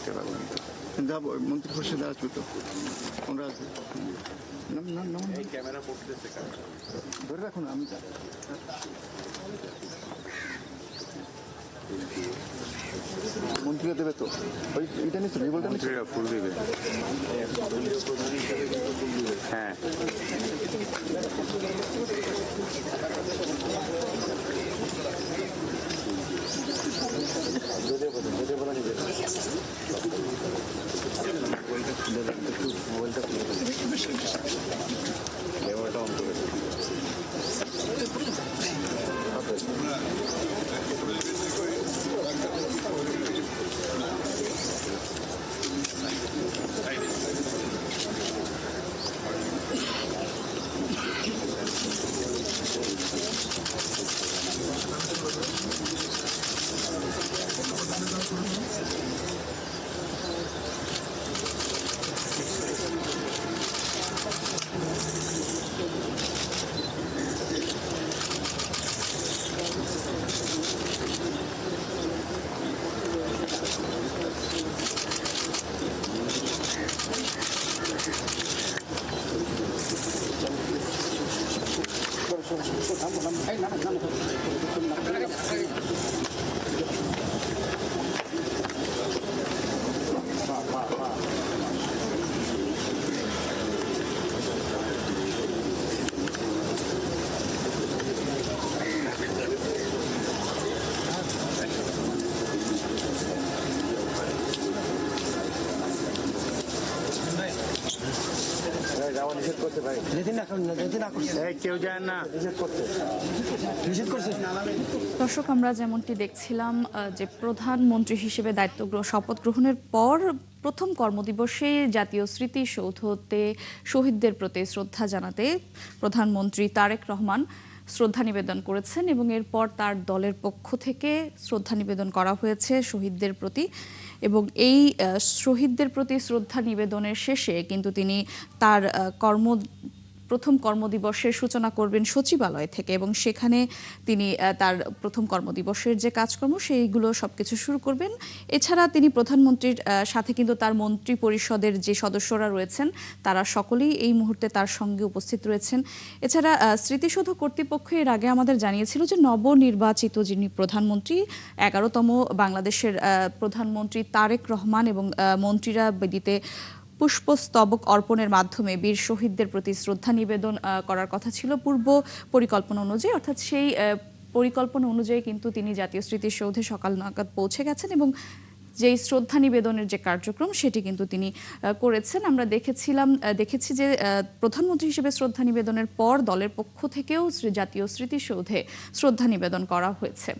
দিতে পারলাম না। যাবো মন্ত্রী পরিষদে আসবে তো আমরা আছে ক্যামেরা পড়তেছে ধরে রাখুন আমি মন্ত্রীরা দেবে তো ওই এটা নিচ্ছে মন্ত্রীরা ফুল দিবে। হ্যাঁ ক্যামেরাটা অন করে দর্শক, আমরা যেমনটি দেখছিলাম যে প্রধানমন্ত্রী হিসেবে শপথ গ্রহণের পর প্রথম কর্মদিবসে জাতীয় স্মৃতিসৌধতে শহীদদের প্রতি শ্রদ্ধা জানাতে প্রধানমন্ত্রী তারেক রহমান শ্রদ্ধা নিবেদন করেছেন এবং এরপর তার দলের পক্ষ থেকে শ্রদ্ধা নিবেদন করা হয়েছে শহীদদের প্রতি। এবং এই শহীদদের প্রতি শ্রদ্ধা নিবেদনের শেষে কিন্তু তিনি তার প্রথম কর্মদিবসের সূচনা করবেন সচিবালয় থেকে এবং সেখানে তিনি তার প্রথম কর্মদিবসের যে কাজকর্ম সেইগুলো সবকিছু শুরু করবেন। এছাড়া তিনি প্রধানমন্ত্রীর সাথে কিন্তু তার মন্ত্রী পরিষদের যে সদস্যরা রয়েছেন তারা সকলেই এই মুহূর্তে তার সঙ্গে উপস্থিত রয়েছেন। এছাড়া স্মৃতিসৌধ কর্তৃপক্ষ এর আগে আমাদের জানিয়েছিল যে নবনির্বাচিত যিনি প্রধানমন্ত্রী 11তম বাংলাদেশের প্রধানমন্ত্রী তারেক রহমান এবং মন্ত্রীরা বেদিতে পুষ্পস্তবক অর্পণের মাধ্যমে বীর শহীদদের প্রতি শ্রদ্ধা নিবেদন করার কথা ছিল পূর্ব পরিকল্পনা অনুযায়ী। অর্থাৎ সেই পরিকল্পনা অনুযায়ী কিন্তু তিনি জাতীয় স্মৃতিসৌধে সকাল নাগাদ পৌঁছে গেছেন এবং যেই শ্রদ্ধা নিবেদনের যে কার্যক্রম সেটি কিন্তু তিনি করেছেন। আমরা দেখেছি যে প্রধানমন্ত্রী হিসেবে শ্রদ্ধা নিবেদনের পর দলের পক্ষ থেকেও জাতীয় স্মৃতিসৌধে শ্রদ্ধা নিবেদন করা হয়েছে।